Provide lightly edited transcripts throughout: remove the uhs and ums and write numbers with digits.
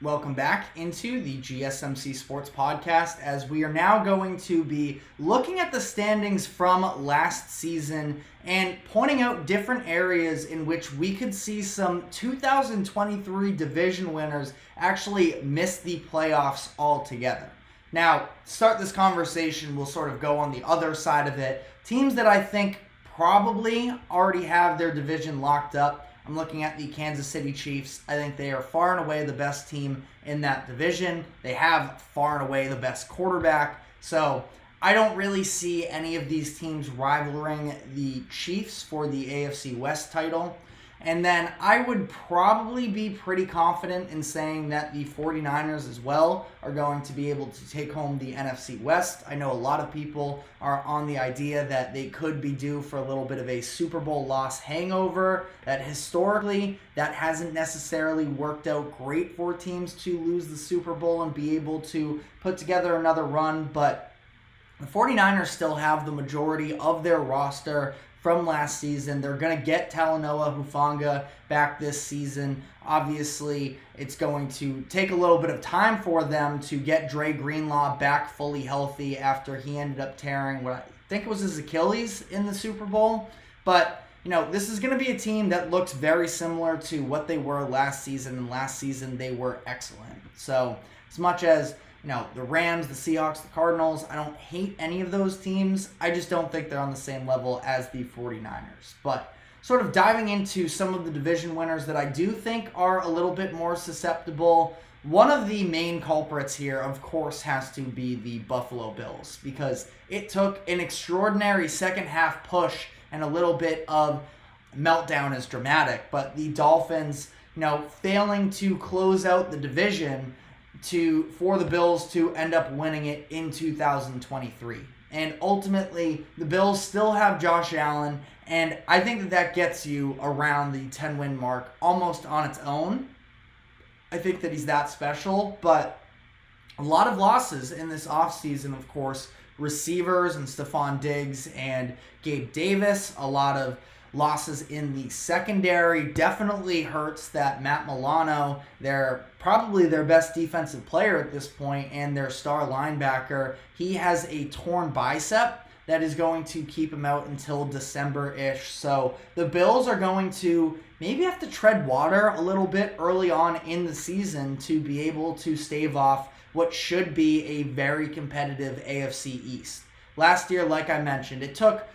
Welcome back into the GSMC Sports Podcast, as we are now going to be looking at the standings from last season and pointing out different areas in which we could see some 2023 division winners actually miss the playoffs altogether. Now, to start this conversation, we'll sort of go on the other side of it. Teams that I think probably already have their division locked up. I'm looking at the Kansas City Chiefs. I think they are far and away the best team in that division. They have far and away the best quarterback. So I don't really see any of these teams rivaling the Chiefs for the AFC West title. And then I would probably be pretty confident in saying that the 49ers as well are going to be able to take home the NFC West. I know a lot of people are on the idea that they could be due for a little bit of a Super Bowl loss hangover, that historically that hasn't necessarily worked out great for teams to lose the Super Bowl and be able to put together another run. But the 49ers still have the majority of their roster from last season. They're going to get Talanoa Hufanga back this season. Obviously, it's going to take a little bit of time for them to get Dre Greenlaw back fully healthy after he ended up tearing what I think was his Achilles in the Super Bowl. But, this is going to be a team that looks very similar to what they were last season, and last season they were excellent. So, as much as the Rams, the Seahawks, the Cardinals, I don't hate any of those teams. I just don't think they're on the same level as the 49ers. But sort of diving into some of the division winners that I do think are a little bit more susceptible, one of the main culprits here, of course, has to be the Buffalo Bills, because it took an extraordinary second half push and a little bit of meltdown is dramatic, but the Dolphins, failing to close out the division for the Bills to end up winning it in 2023. And ultimately, the Bills still have Josh Allen, and I think that gets you around the 10-win mark almost on its own. I think that he's that special, but a lot of losses in this offseason, of course. Receivers and Stephon Diggs and Gabe Davis, a lot of losses in the secondary. Definitely hurts that Matt Milano, they're probably their best defensive player at this point, and their star linebacker, he has a torn bicep that is going to keep him out until December-ish. So the Bills are going to maybe have to tread water a little bit early on in the season to be able to stave off what should be a very competitive AFC East. Last year, like I mentioned, it took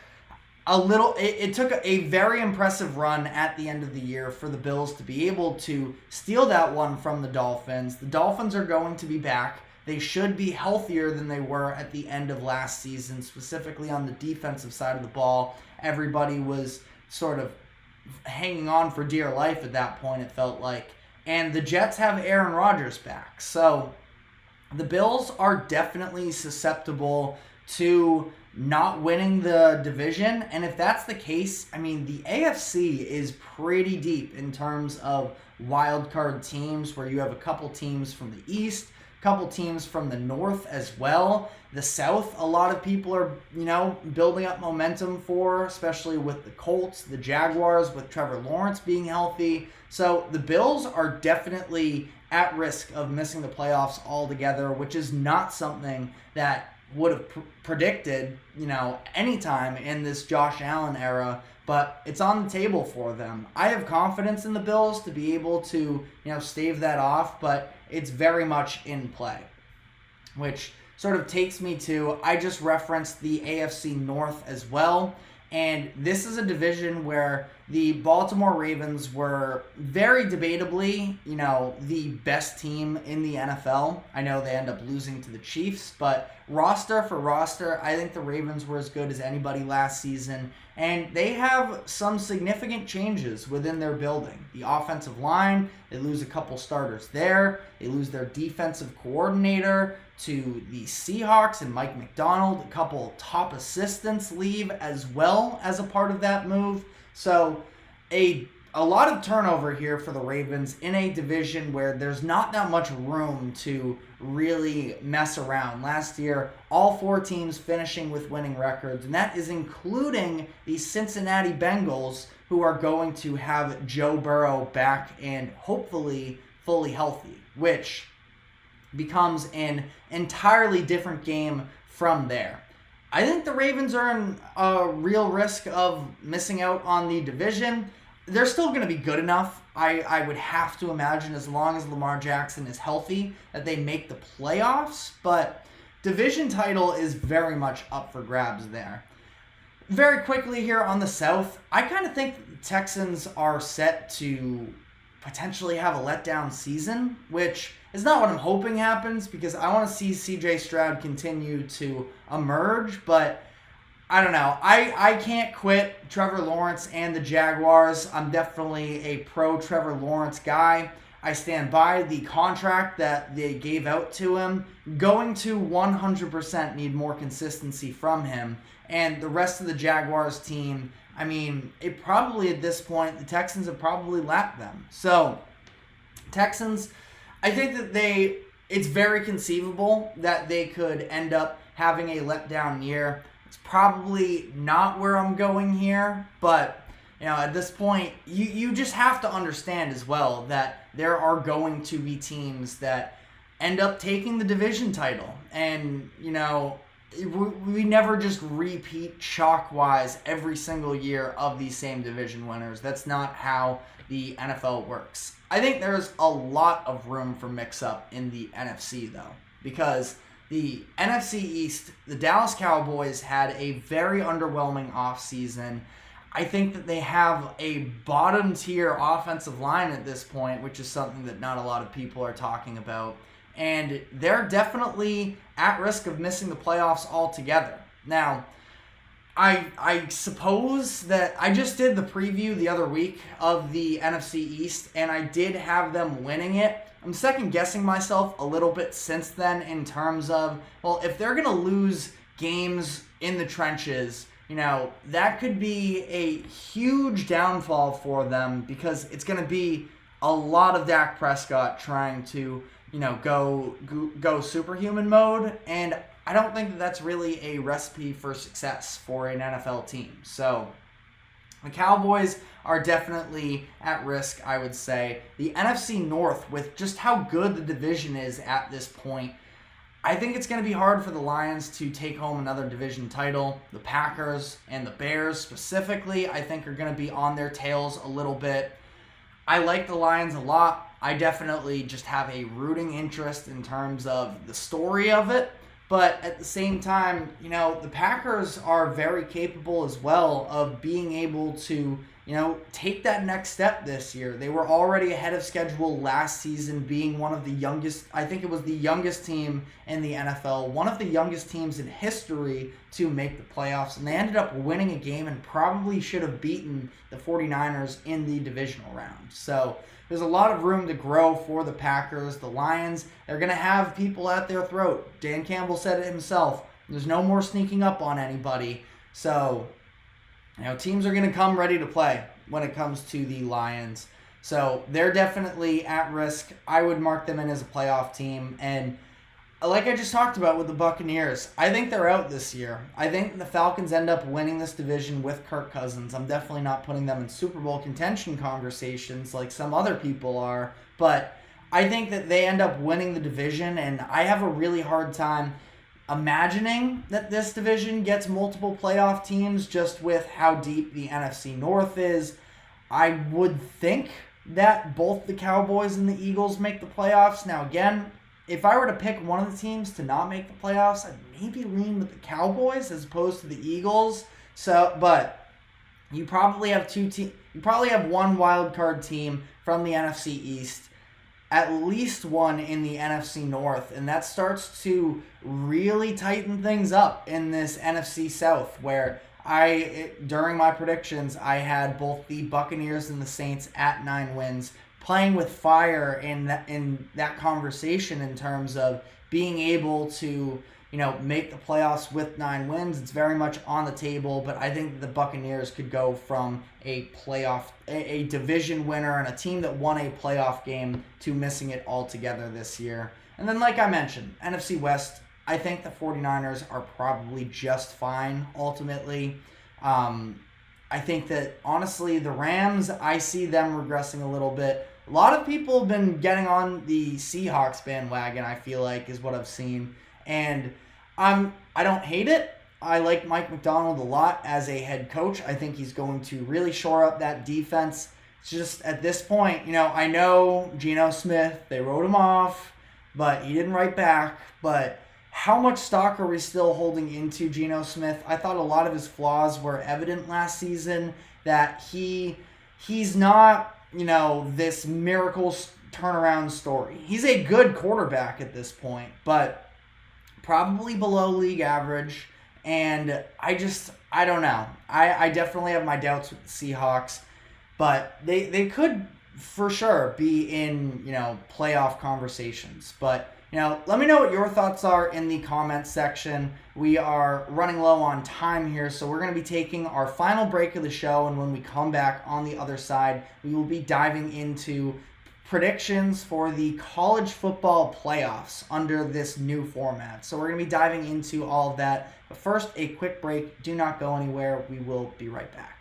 a very impressive run at the end of the year for the Bills to be able to steal that one from the Dolphins. The Dolphins are going to be back. They should be healthier than they were at the end of last season, specifically on the defensive side of the ball. Everybody was sort of hanging on for dear life at that point, it felt like. And the Jets have Aaron Rodgers back. So the Bills are definitely susceptible to not winning the division, and if that's the case, the AFC is pretty deep in terms of wild card teams, where you have a couple teams from the East, a couple teams from the North as well. The South, a lot of people are, building up momentum for, especially with the Colts, the Jaguars, with Trevor Lawrence being healthy. So the Bills are definitely at risk of missing the playoffs altogether, which is not something that would have predicted, anytime in this Josh Allen era, but it's on the table for them. I have confidence in the Bills to be able to, stave that off, but it's very much in play, which sort of takes me to, I just referenced the AFC North as well, and this is a division where the Baltimore Ravens were very debatably, the best team in the NFL. I know they end up losing to the Chiefs, but roster for roster, I think the Ravens were as good as anybody last season. And they have some significant changes within their building. The offensive line, they lose a couple starters there. They lose their defensive coordinator to the Seahawks and Mike McDonald. A couple top assistants leave as well as a part of that move. So a lot of turnover here for the Ravens in a division where there's not that much room to really mess around. Last year, all four teams finishing with winning records, and that is including the Cincinnati Bengals, who are going to have Joe Burrow back and hopefully fully healthy. which becomes an entirely different game from there. I think the Ravens are in a real risk of missing out on the division. They're still going to be good enough, I would have to imagine, as long as Lamar Jackson is healthy, that they make the playoffs. But division title is very much up for grabs there. Very quickly here on the South, I kind of think the Texans are set to potentially have a letdown season, which is not what I'm hoping happens, because I want to see CJ Stroud continue to emerge, but I don't know. I can't quit Trevor Lawrence and the Jaguars. I'm definitely a pro Trevor Lawrence guy. I stand by the contract that they gave out to him. Going to 100% need more consistency from him. And the rest of the Jaguars team, I mean, it probably at this point, the Texans have probably lapped them. So, Texans, I think that it's very conceivable that they could end up having a letdown year. It's probably not where I'm going here, but at this point, you just have to understand as well that there are going to be teams that end up taking the division title. And, we never just repeat chalk-wise every single year of these same division winners. That's not how the NFL works. I think there's a lot of room for mix-up in the NFC, though, because the NFC East, the Dallas Cowboys had a very underwhelming offseason. I think that they have a bottom-tier offensive line at this point, which is something that not a lot of people are talking about. And they're definitely at risk of missing the playoffs altogether. Now, I suppose that I just did the preview the other week of the NFC East, and I did have them winning it. I'm second-guessing myself a little bit since then in terms of, well, if they're going to lose games in the trenches, that could be a huge downfall for them, because it's going to be a lot of Dak Prescott trying to go superhuman mode, and I don't think that that's really a recipe for success for an NFL team. So the Cowboys are definitely at risk, I would say. The NFC North, with just how good the division is at this point, I think it's going to be hard for the Lions to take home another division title. The Packers and the Bears specifically, I think, are going to be on their tails a little bit. I like the Lions a lot. I definitely just have a rooting interest in terms of the story of it. But at the same time, the Packers are very capable as well of being able to, take that next step this year. They were already ahead of schedule last season, being one of the youngest, I think it was the youngest team in the NFL, one of the youngest teams in history to make the playoffs. And they ended up winning a game and probably should have beaten the 49ers in the divisional round. So there's a lot of room to grow for the Packers. The Lions, they're going to have people at their throat. Dan Campbell said it himself. There's no more sneaking up on anybody. So, teams are going to come ready to play when it comes to the Lions. So they're definitely at risk. I would mark them in as a playoff team. And like I just talked about with the Buccaneers, I think they're out this year. I think the Falcons end up winning this division with Kirk Cousins. I'm definitely not putting them in Super Bowl contention conversations like some other people are, but I think that they end up winning the division, and I have a really hard time imagining that this division gets multiple playoff teams just with how deep the NFC North is. I would think that both the Cowboys and the Eagles make the playoffs. Now, again, if I were to pick one of the teams to not make the playoffs, I'd maybe lean with the Cowboys as opposed to the Eagles. So, but you probably have you probably have one wild card team from the NFC East, at least one in the NFC North, and that starts to really tighten things up in this NFC South, where during my predictions, I had both the Buccaneers and the Saints at 9 wins, playing with fire in that conversation in terms of being able to, make the playoffs with 9 wins. It's very much on the table, but I think the Buccaneers could go from a division winner and a team that won a playoff game to missing it altogether this year. And then, like I mentioned, NFC West, I think the 49ers are probably just fine ultimately. I think that, honestly, the Rams, I see them regressing a little bit. a lot of people have been getting on the Seahawks bandwagon, I feel like, is what I've seen. And I don't hate it. I like Mike Macdonald a lot as a head coach. I think he's going to really shore up that defense. It's just at this point, I know Geno Smith, they wrote him off, but he didn't write back. But how much stock are we still holding into Geno Smith? I thought a lot of his flaws were evident last season, that he's not, this miracle turnaround story. He's a good quarterback at this point, but probably below league average. And I don't know. I definitely have my doubts with the Seahawks, but they could for sure be in, playoff conversations. But, let me know what your thoughts are in the comments section. We are running low on time here, so we're going to be taking our final break of the show, and when we come back on the other side, we will be diving into predictions for the college football playoffs under this new format. So we're going to be diving into all of that. But first, a quick break. Do not go anywhere. We will be right back.